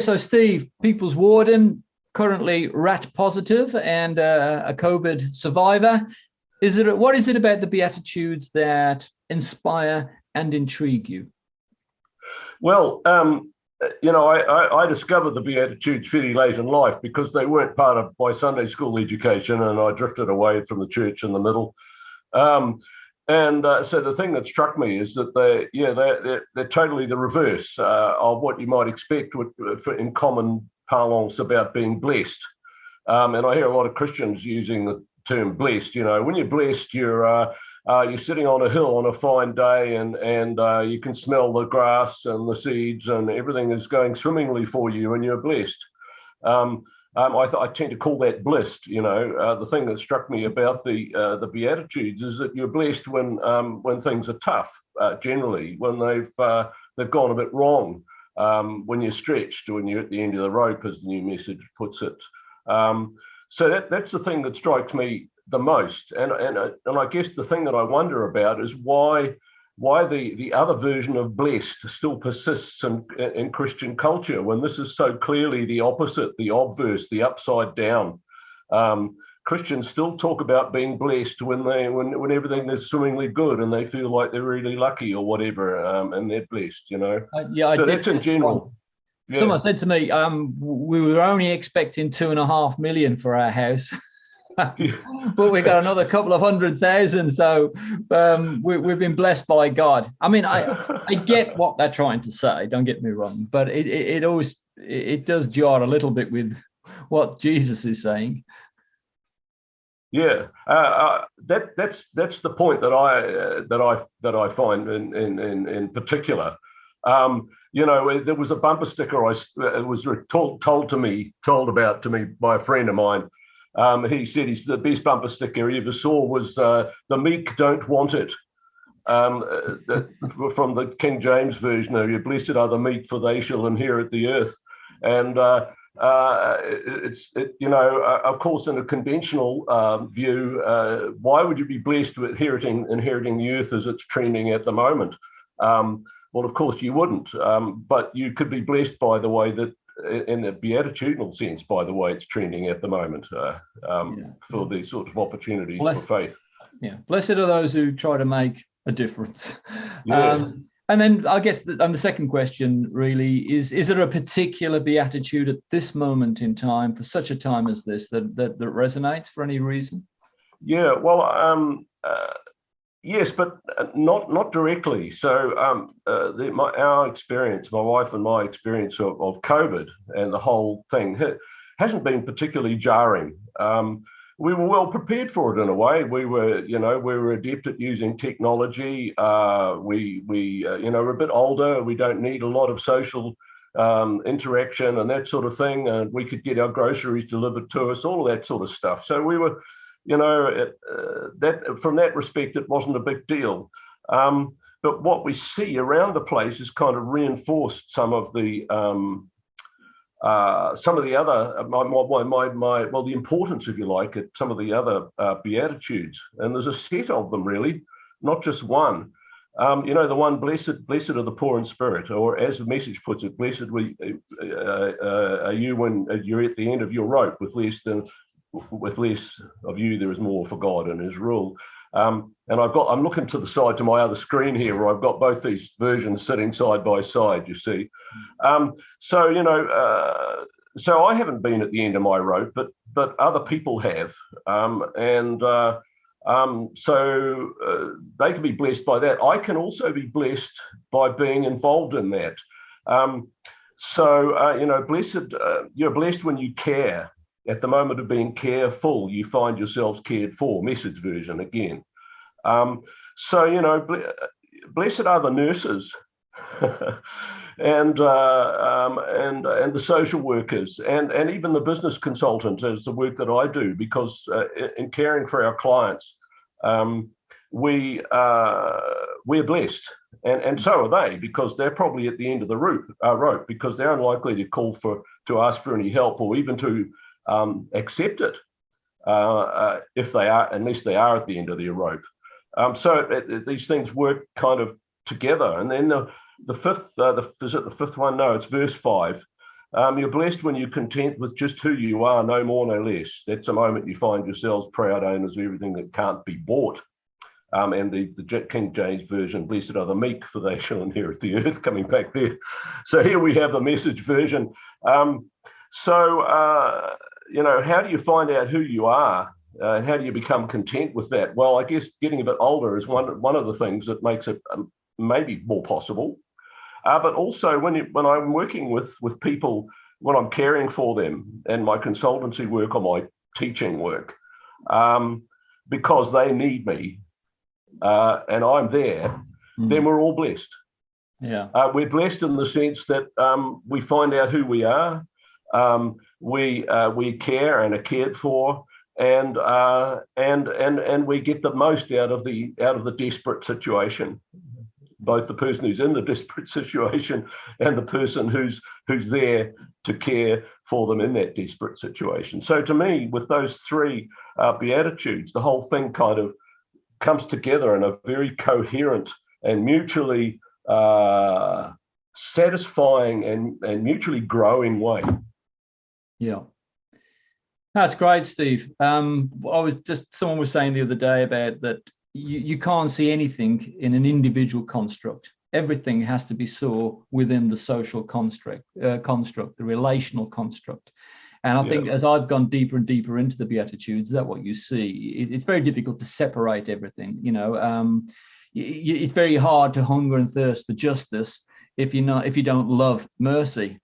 so Steve, People's Warden, currently rat positive and a COVID survivor. What is it about the Beatitudes that inspire and intrigue you? Well, I discovered the Beatitudes fairly late in life because they weren't part of my Sunday school education, and I drifted away from the church in the middle. So the thing that struck me is that they're totally the reverse of what you might expect in common parlance about being blessed. And I hear a lot of Christians using the term blessed. When you're blessed, you're sitting on a hill on a fine day, and you can smell the grass and the seeds, and everything is going swimmingly for you, and you're blessed. I tend to call that blissed. The thing that struck me about the Beatitudes is that you're blessed when things are tough. Generally, when they've gone a bit wrong, when you're stretched, when you're at the end of the rope, as the New Message puts it. So that's the thing that strikes me the most. And I guess the thing that I wonder about is why the other version of blessed still persists in Christian culture when this is so clearly the opposite, the obverse, the upside down. Christians still talk about being blessed when everything is swimmingly good and they feel like they're really lucky or whatever, and they're blessed. So that's in general. Yeah. Someone said to me, we were only expecting 2.5 million for our house. But we got another couple of 100,000, so we've been blessed by God. I mean, I get what they're trying to say, don't get me wrong, but it always does jar a little bit with what Jesus is saying. Yeah, that's the point that I find in particular. There was a bumper sticker it was told about to me by a friend of mine. He said the best bumper sticker he ever saw was "The meek don't want it," from the King James version of "You blessed are the meek, for they shall inherit the earth." And of course, in a conventional view, why would you be blessed with inheriting the earth as it's trending at the moment? Well, of course you wouldn't, but you could be blessed by the way that, in a beatitudinal sense, by the way it's trending at the moment, for these sorts of opportunities for faith. Yeah, blessed are those who try to make a difference. Yeah. And then I guess the second question really is there a particular beatitude at this moment in time, for such a time as this, that resonates for any reason? Yeah, well, yes, but not directly. So our experience, my wife and my experience of COVID and the whole thing hasn't been particularly jarring. We were well prepared for it in a way. We were adept at using technology. We're a bit older. We don't need a lot of social interaction and that sort of thing. And we could get our groceries delivered to us, all of that sort of stuff. So we were, that from that respect, it wasn't a big deal. But what we see around the place is kind of reinforced some of the other, the importance, if you like, at some of the other Beatitudes. And there's a set of them, really, not just one. The one, blessed are the poor in spirit, or as the Message puts it, blessed are you when you're at the end of your rope. With less of you, there is more for God and His rule. And I'm looking to the side to my other screen here, where I've got both these versions sitting side by side, you see. So I haven't been at the end of my rope, but other people have. So they can be blessed by that. I can also be blessed by being involved in that. Blessed, you're blessed when you care. At the moment of being careful, you find yourselves cared for. Message version again. Blessed are the nurses and the social workers and even the business consultant, as the work that I do, because in caring for our clients, we're blessed, and so are they, because they're probably at the end of the rope, because they're unlikely to call to ask for any help or even to accept it unless they are at the end of their rope. These things work kind of together. And then the fifth, is it the fifth one? No, it's verse 5. You're blessed when you're content with just who you are, no more, no less. That's the moment you find yourselves proud owners of everything that can't be bought. And the King James Version, blessed are the meek, for they shall inherit the earth, coming back there. So here we have the Message version. How do you find out who you are? And how do you become content with that? Well, I guess getting a bit older is one of the things that makes it maybe more possible. But also when I'm working with people, when I'm caring for them, and my consultancy work or my teaching work, because they need me, and I'm there, then we're all blessed. Yeah, we're blessed in the sense that we find out who we are, we care and are cared for, and we get the most out of the desperate situation. Both the person who's in the desperate situation and the person who's there to care for them in that desperate situation. So to me, with those three Beatitudes, the whole thing kind of comes together in a very coherent and mutually satisfying and mutually growing way. Yeah. That's great, Steve. Someone was saying the other day about that you can't see anything in an individual construct. Everything has to be saw within the social construct, the relational construct. And I think as I've gone deeper and deeper into the Beatitudes, that's what you see. It's very difficult to separate everything. It's very hard to hunger and thirst for justice if you don't love mercy.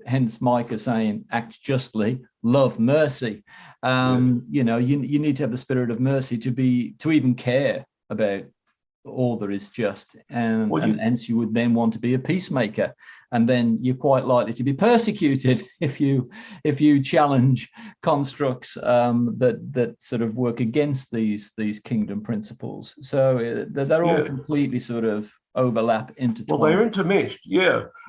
Hence Micah saying, act justly, love mercy. You need to have the spirit of mercy to even care about all that is just, and hence you would then want to be a peacemaker, and then you're quite likely to be persecuted if you challenge constructs that sort of work against these kingdom principles. So they're all completely sort of overlap, intertwined. Well, they're intermeshed,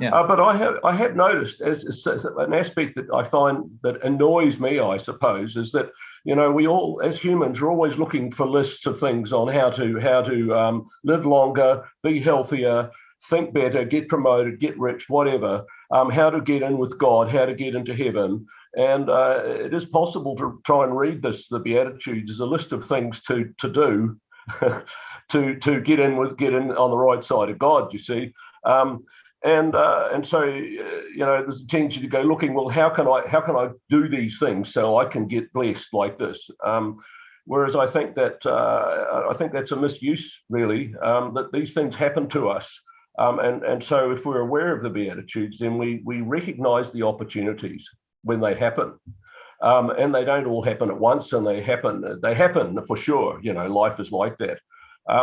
but I have noticed as an aspect that I find that annoys me, I suppose, is that we all as humans are always looking for lists of things on how to live longer, be healthier, think better, get promoted, get rich, whatever, how to get in with God, how to get into heaven. And it is possible to try and read the Beatitudes as a list of things to do to get in on the right side of God, you see. And so there's a tendency to go looking, well, how can I do these things so I can get blessed like this? Whereas I think that's a misuse, really, that these things happen to us. And so if we're aware of the Beatitudes, then we recognize the opportunities when they happen. And they don't all happen at once, and they happen for sure. Life is like that.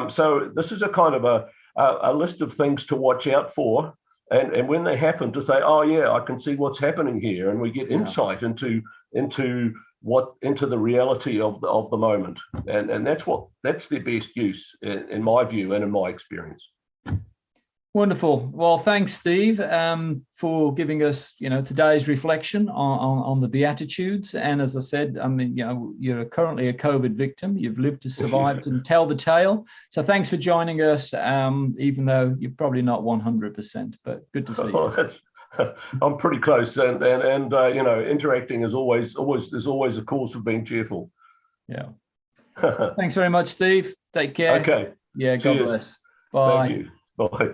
So this is a kind of a list of things to watch out for, and when they happen, to say, oh yeah, I can see what's happening here, and we get insight into the reality of the moment, and that's their best use in my view and in my experience. Wonderful. Well, thanks, Steve, for giving us, today's reflection on the Beatitudes. And as I said, you're currently a COVID victim. You've lived to survive and tell the tale. So thanks for joining us, even though you're probably not 100%, but good to see you. I'm pretty close, and interacting is always a cause for being cheerful. Yeah. Thanks very much, Steve. Take care. Okay. Yeah. Cheers. God bless. Bye. Thank you. Bye.